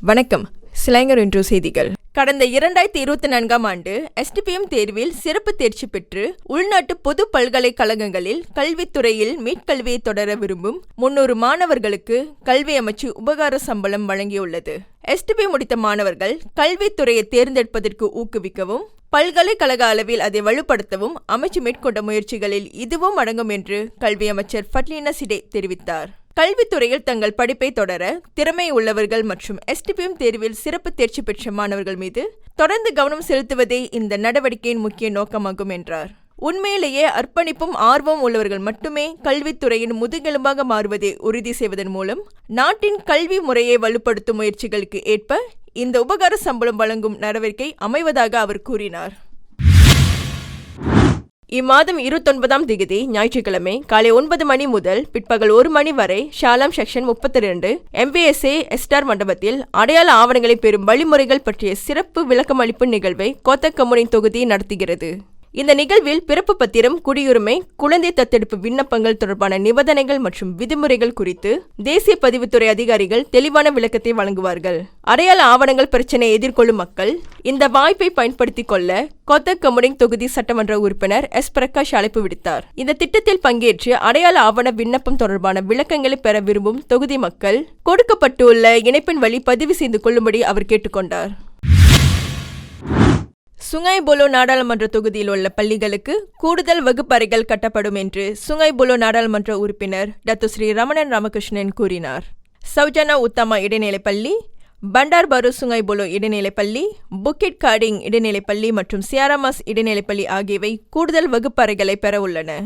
வணக்கம். ஸ்லாங்கர் இன்ட்ரோ செய்திகள். கடந்த 2024ஆம் ஆண்டு STPM தேர்வில் சிறப்பு தேர்ச்சி பெற்று உள்நாட்டு பொது பல்கலைக்கழகங்களில் கல்வித்துறையில் மீட்கல்வியை தொடர விரும்பும் 300 மாணவர்களுக்கு கல்வி அமைச்சு உபகார சம்பளம் வழங்கியுள்ளது. STPM முடித்த மாணவர்கள் கல்வித்துறையை தேர்ந்தெடுப்பதற்கு ஊக்குவிக்கவும் பல்கலைக்கழக அளவில் அதை வலுப்படுத்தவும் அமைச்சு மேற்கொண்ட முயற்சிகளில் இதுவும் அடங்கும் என்று கல்வி அமைச்சர் ஃபட்லினா சிடே தெரிவித்தார். கல்வித்துறையில் தங்கள் படிப்பை தொடர திறமை உள்ளவர்கள் மற்றும் STPM தேர்வில் சிறப்பு தேர்ச்சி பெற்ற மாணவர்கள் மீது தொடர்ந்து கவனம் செலுத்துவதே இந்த நடவடிக்கையின் முக்கிய நோக்கமாகும் என்றார். உண்மையிலேயே அர்ப்பணிப்பும் ஆர்வம் உள்ளவர்கள் மட்டுமே கல்வித்துறையின் முதுகெலும்பாக மாறுவதை உறுதி செய்வதன் மூலம் நாட்டின் கல்வி முறையை வலுப்படுத்தும் முயற்சிகளுக்கு ஏற்ப இந்த உபகார சம்பளம் வழங்கும் நடவடிக்கை அமைவதாக அவர் கூறினார். இம்மாதம் 29ஆம் தேதி ஞாயிற்றுக்கிழமை காலை 9 மணி முதல் பிற்பகல் 1 மணி வரை ஷாலாம் செக்ஷன் 32 MBSA எஸ்டார் மண்டபத்தில் அடையாள ஆவணங்களை பெறும் வழிமுறைகள் பற்றிய சிறப்பு விளக்கமளிப்பு நிகழ்வை கோத்தக் கமுனின் தொகுதி நடத்துகிறது. இந்த நிகழ்வில் பிறப்பு பத்திரம், குடியுரிமை, குழந்தை தத்தெடுப்பு விண்ணப்பங்கள் தொடர்பான நிபந்தனைகள் மற்றும் விதிமுறைகள் குறித்து தேசிய பதிவுத்துறை அதிகாரிகள் தெளிவான விளக்கத்தை வழங்குவார்கள். அடையாள ஆவணங்கள் பிரச்சினையை எதிர்கொள்ளும் மக்கள் இந்த வாய்ப்பை பயன்படுத்திக் கொள்ள கோத்தக் கமுனின் தொகுதி சட்டமன்ற உறுப்பினர் பிரகாஷ் அழைப்பு விடுத்தார். இந்த திட்டத்தில் பங்கேற்று அடையாள ஆவண விண்ணப்பம் தொடர்பான விளக்கங்களை பெற விரும்பும் தொகுதி மக்கள் கொடுக்கப்பட்டுள்ள இணைப்பின் வழி பதிவு செய்து கொள்ளும்படி அவர் கேட்டுக்கொண்டார். சுங்காய் புலோ நாடாளுமன்ற தொகுதியில் உள்ள பள்ளிகளுக்கு கூடுதல் வகுப்பறைகள் கட்டப்படும் என்று சுங்காய் புலோ நாடாளுமன்ற உறுப்பினர் டத்துஸ்ரீ ரமணன் ராமகிருஷ்ணன் கூறினார். சௌஜனா உத்தமா இடைநிலைப்பள்ளி, பண்டார் பரு சுங்காய் புலோ இடைநிலைப்பள்ளி, புக்கிட் காடிங் இடைநிலைப்பள்ளி மற்றும் சியாராமாஸ் இடைநிலைப்பள்ளி ஆகியவை கூடுதல் வகுப்பறைகளை பெற உள்ளன.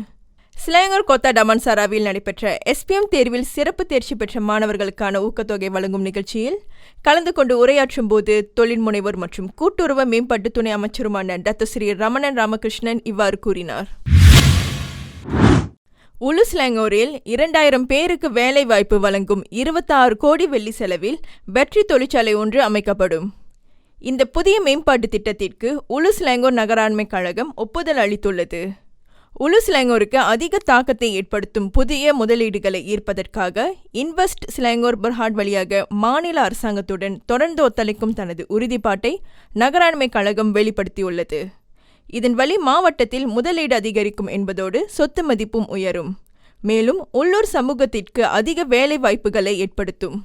ஸ்லாங்கர் கோத்தா டமான்சாராவில் நடைபெற்ற SPM தேர்வில் சிறப்பு தேர்ச்சி பெற்ற மாணவர்களுக்கான ஊக்கத்தொகை வழங்கும் நிகழ்ச்சியில் கலந்து கொண்டு உரையாற்றும் போது தொழில் முனைவோர் மற்றும் கூட்டுறவு மேம்பாட்டு துணை அமைச்சருமான டத்துஸ்ரீ ரமணன் ராமகிருஷ்ணன் இவ்வாறு கூறினார். உலு ஸ்லாங்கூரில் 2000 பேருக்கு வேலை வாய்ப்பு வழங்கும் 26 கோடி வெள்ளி செலவில் பேட்டரி தொழிற்சாலை ஒன்று அமைக்கப்படும். இந்த புதிய மேம்பாட்டு திட்டத்திற்கு உலு ஸ்லாங்கூர் நகராண்மை கழகம் ஒப்புதல் அளித்துள்ளது. உலு ஸ்லாங்கூருக்கு அதிக தாக்கத்தை ஏற்படுத்தும் புதிய முதலீடுகளை ஈர்ப்பதற்காக இன்வெஸ்ட் ஸ்லாங்கூர் பர்ஹாட் வழியாக மாநில அரசாங்கத்துடன் தொடர்ந்து ஒத்துழைக்கும் தனது உறுதிப்பாட்டை நகராண்மை கழகம் வெளிப்படுத்தியுள்ளது. இதன் வழி மாவட்டத்தில் முதலீடு அதிகரிக்கும் என்பதோடு சொத்து மதிப்பும் உயரும். மேலும் உள்ளூர் சமூகத்திற்கு அதிக வேலை வாய்ப்புகளை ஏற்படுத்தும்.